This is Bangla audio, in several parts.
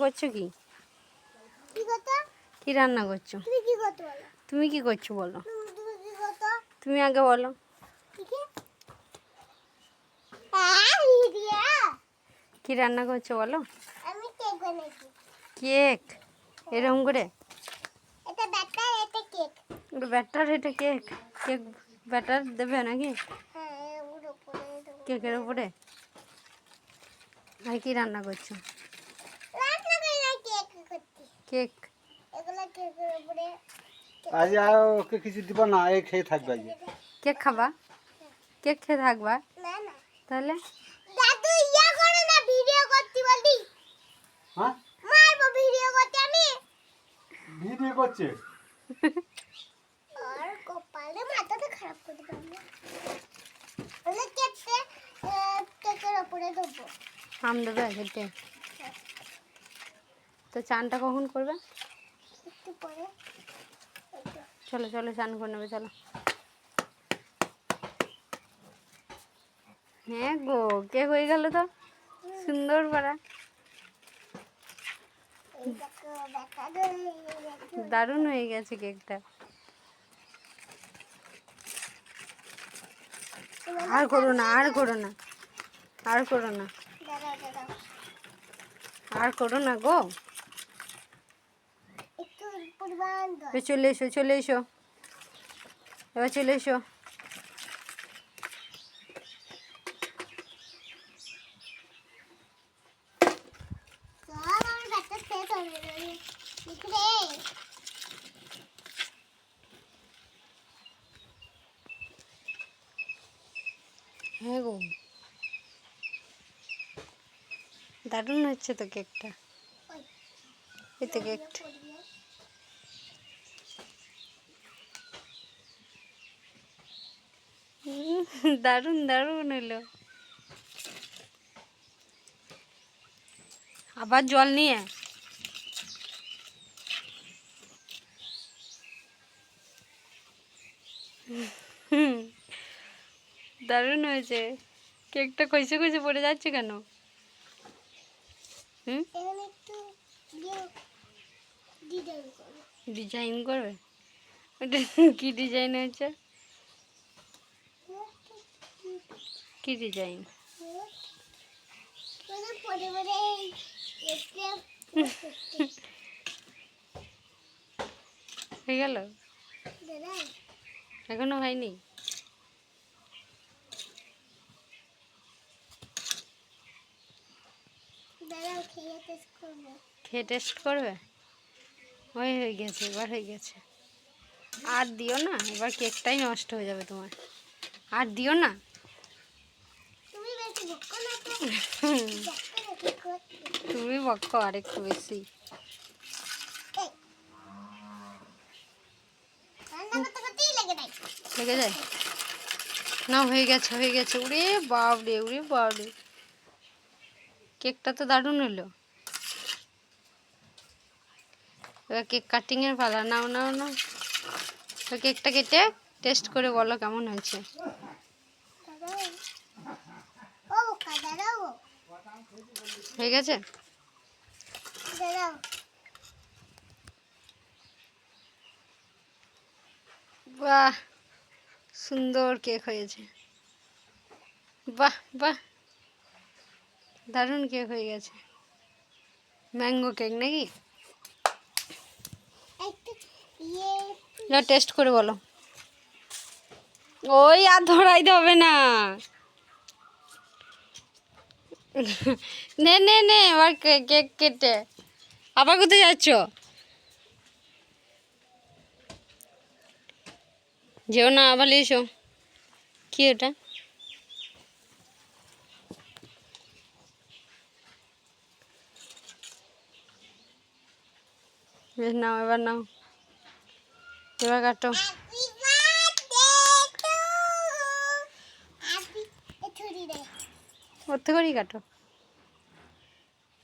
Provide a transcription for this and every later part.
করছো কি? কি রান্না করছো? তুমি কি করছো বলো? তুমি আগে বলো। কি রান্না করছো বলো? আমি কেক বানাইছি। কেক? এরকম করে? এটা ব্যাটার, এটা কেক। ব্যাটার, এটা কেক? কেক ব্যাটার দেবে নাকি হ্যাঁ, ওর উপরে দেবো। কেকের উপরে? আর কি রান্না করছো? রান্না করি না, কেক করছি। কেক? এগুলো কেকের উপরে। আজ আর ওকে কিছু দিব না, এই খেয়ে থাকবে আজ। কেক খাবা? কেক খেয়ে থাকবা? না না, তাহলে দাদু ইয়া করো না, ভিডিও করতে বলি। হ্যাঁ, মারবো ভিডিও করতে আমি। ভিডিও করছে। আর কপালে মাথাটা খারাপ করে দিলাম। ওলে কেকটা কেকের উপরে দেবো। আম দেবে কেটে? তো চানটা কখন করবে? একটু পরে। চলো চলো, চান করে নেবে, চলো। হ্যাঁ গো, কেক হয়ে গেল তো, সুন্দর পারা। এই দেখো ব্যাটার দারুণ হয়ে গেছে কেকটা। আর করো না, আর করো না, আর করো না, দাঁড়াও দাঁড়াও, আর করো না গো। একটু পরিমাণ দাও। এ চলে এসো, চলে এসো, এবার চলে এসো। সব আমার ব্যাটার শেষ হবে লিখরে। হ্যাঁ গো, দারুণ হচ্ছে তো কেকটা। এই তো কেকটা দারুণ দারুণ হলো। আবার জল নিয়ে দারুণ হয়েছে। কেকটা কইসে কইসে পড়ে যাচ্ছে কেন? হুম, এখানে একটু ডিজাইন করো। ডিজাইন করবে? ওটা কি ডিজাইন হয়েছে? কি ডিজাইন? মানে পরে পরে একটা হয়ে গেল? দাদা এখনো হয়নি? দাদা খেয়ে টেস্ট করবো। খেয়ে টেস্ট করবে? হয়ে গেছে, এবার হয়ে গেছে। আর দিও না, এবার কেকটাই নষ্ট হয়ে যাবে তোমার। আর দিও না। তুমি বেশি ভক্কো না তো। তুমি বক্কো আর একটু বেশি। রান্না করতে করতেই লেগে যায়। লেগে যায় না? হয়ে গেছে, হয়ে গেছে। উড়ে বাবরে, উড়ে বাবরে, কেকটা তো দারুণ হলো। এবার কেক কাটিংয়ের পালা। নাও নাও নাও, কেকটা কেটে টেস্ট করে বলো কেমন হয়েছে। দাদা ও বোকা দাদাও হয়ে গেছে? দাদা বাহ, সুন্দর কেক হয়েছে। বাহ বাহ, দারুণ কেক হয়ে গেছে। ম্যাঙ্গো কেক নাকি? একটু ইয়ে না, টেস্ট করে বলো। ওই আর ধরাইতে হবে না। নে নে নে, এবার কেক কেটে আবার কোথায় যাচ্ছ? যেও না, আবার এসো। কি ওটা? বেশ, নাও, এবার নাও, এবার কাটো। হ্যাপি বার্থডে টু হ্যাপি ছুরি দে ওর থেকে করেই কাটো।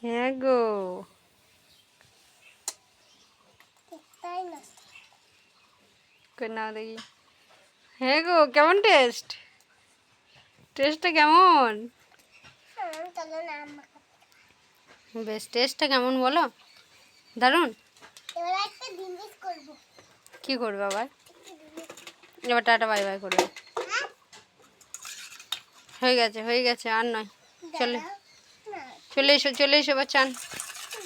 হ্যাঁ গো, তাই না করে নাও দেখি। হ্যাঁ গো, কেমন টেস্ট? টেস্টটা কেমন? চলো না আমাকে বেশ, টেস্টটা কেমন বলো? দারুণ। এবার একটা জিনিস করবো। কি করবে আবার? এবার টাটা বাই বাই করবে। হ্যাঁ হয়ে গেছে আর নয়। চলে দাঁড়াও। না চলে এসো এবার চান।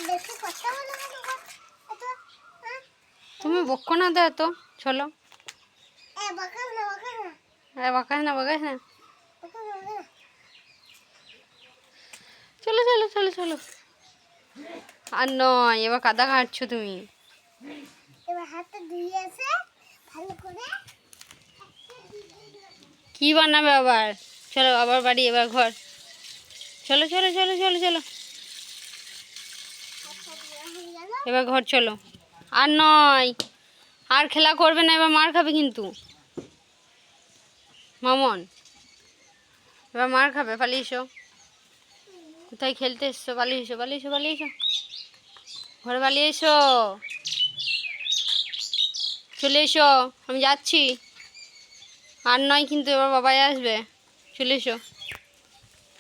বেশি কথা বলো কেন গো? এত হ্যাঁ তুমি বকো না দেয় তো। চলো। বাঁকা না বাঁকা না বাকাস না বাঁকা না। চলো চলো চলো চলো। আর নয়, এবার কাদা ঘাঁটছো তুমি। এবার হাতটা ধুয়ে এসে ভালো করে কি বানাবে আবার? চলো আবার বাড়ি, এবার ঘর। চলো চলো চলো চলো চলো, হাতটা ধোয়া হয়ে গেল। এবার ঘর চলো। আর নয়, আর খেলা করবে না, এবার মার খাবে কিন্তু। মামন, এবার মার খাবে, পালিয়ে এসো। কোথায় খেলতে এসছো? পালিয়ে এসো পালিয়ে এসো পালিয়ে এসো, ঘরে পালিয়ে এসো। চলে এসো, আমি যাচ্ছি। আর নয় কিন্তু, এবার বাবাই আসবে। চলে এসো।